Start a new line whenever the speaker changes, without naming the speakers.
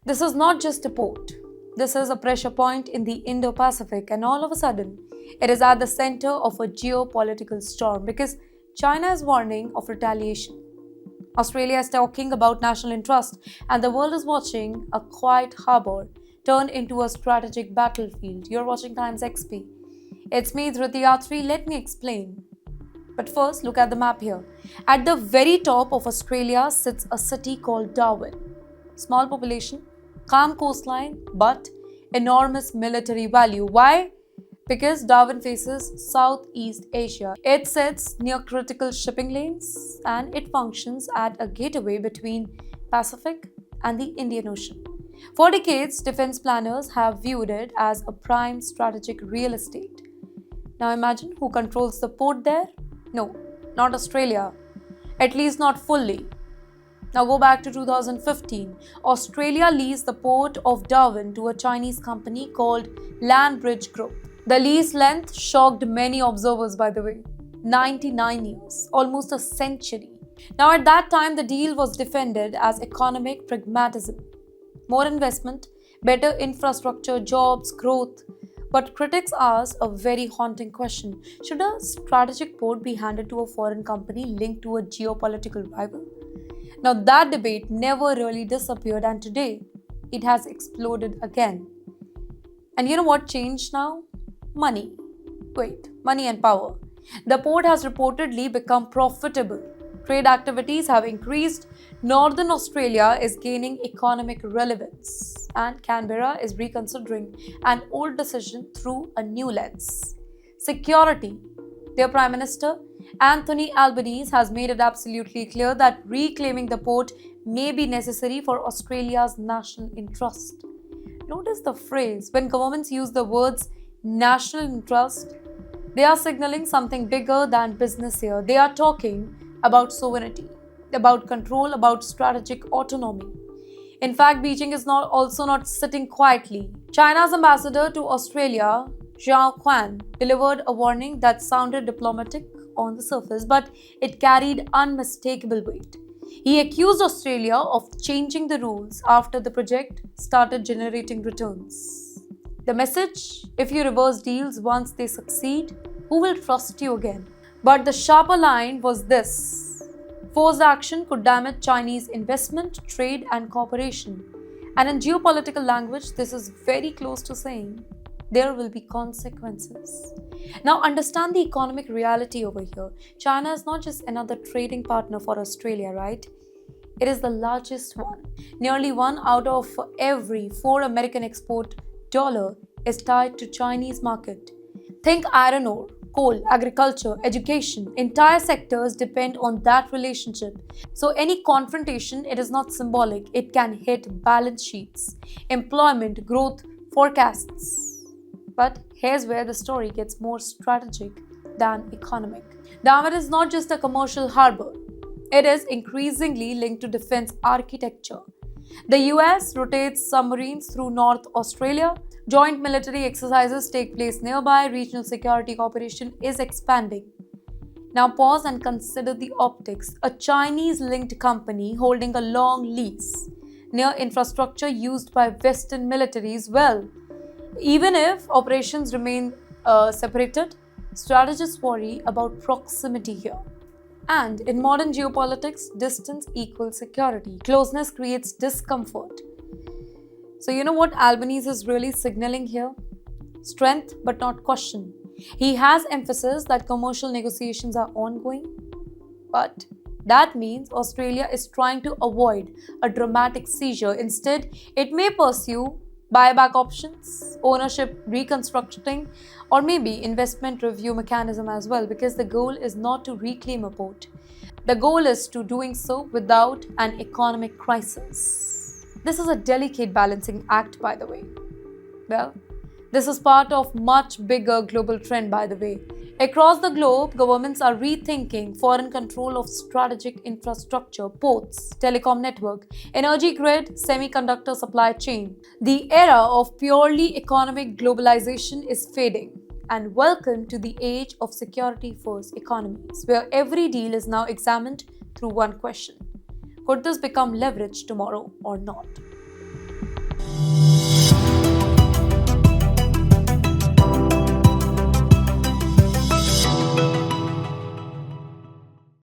This is not just a port. This is a pressure point in the Indo Pacific, and all of a sudden, it is at the center of a geopolitical storm because China is warning of retaliation. Australia is talking about national interest, and the world is watching a quiet harbor turn into a strategic battlefield. You're watching TimesXP. It's me, Dhritiyatri. Let me explain. But first, look at the map here. At the very top of Australia sits a city called Darwin. Small population, calm coastline, but enormous military value. Why? Because Darwin faces Southeast Asia. It sits near critical shipping lanes and it functions at a gateway between Pacific and the Indian Ocean. For decades, defense planners have viewed it as a prime strategic real estate. Now imagine who controls the port there? No, not Australia. At least not fully. Now go back to 2015. Australia leased the port of Darwin to a Chinese company called Land Bridge Group. The lease length shocked many observers, by the way. 99 years, almost a century. Now at that time, the deal was defended as economic pragmatism. More investment, better infrastructure, jobs, growth. But critics ask a very haunting question. Should a strategic port be handed to a foreign company linked to a geopolitical rival? Now that debate never really disappeared, and today it has exploded again. And you know what changed now? Money. Money and power. The port has reportedly become profitable. Trade activities have increased. Northern Australia is gaining economic relevance. And Canberra is reconsidering an old decision through a new lens. Security. Their Prime Minister, Anthony Albanese, has made it absolutely clear that reclaiming the port may be necessary for Australia's national interest. Notice the phrase. When governments use the words national interest, they are signaling something bigger than business here. They are talking about sovereignty, about control, about strategic autonomy. In fact, Beijing is also not sitting quietly. China's ambassador to Australia, Zhao Quan, delivered a warning that sounded diplomatic on the surface, but it carried unmistakable weight. He accused Australia of changing the rules after the project started generating returns. The message: if you reverse deals once they succeed, who will trust you again? But the sharper line was this: forced action could damage Chinese investment, trade, and cooperation. And in geopolitical language, this is very close to saying there will be consequences. Now, understand the economic reality over here. China is not just another trading partner for Australia, right? It is the largest one. Nearly 1 out of every 4 American export dollar is tied to Chinese market. Think iron ore, coal, agriculture, education. Entire sectors depend on that relationship. So any confrontation, it is not symbolic. It can hit balance sheets, employment, growth, forecasts. But here's where the story gets more strategic than economic. Darwin is not just a commercial harbor. It is increasingly linked to defense architecture. The US rotates submarines through North Australia. Joint military exercises take place nearby. Regional security cooperation is expanding. Now pause and consider the optics. A Chinese-linked company holding a long lease near infrastructure used by Western militaries. Well, even if operations remain separated, strategists worry about proximity here. And in modern geopolitics, distance equals security. Closeness creates discomfort. So you know what Albanese is really signaling here? Strength, but not caution. He has emphasis that commercial negotiations are ongoing, but that means Australia is trying to avoid a dramatic seizure. Instead, it may pursue buyback options, ownership reconstructing, or maybe investment review mechanism as well, because the goal is not to reclaim a port. The goal is to doing so without an economic crisis. This is a delicate balancing act, by the way. Well, this is part of much bigger global trend, by the way. Across the globe, governments are rethinking foreign control of strategic infrastructure, ports, telecom network, energy grid, semiconductor supply chain. The era of purely economic globalization is fading. And welcome to the age of security-first economies, where every deal is now examined through one question: could this become leverage tomorrow or not?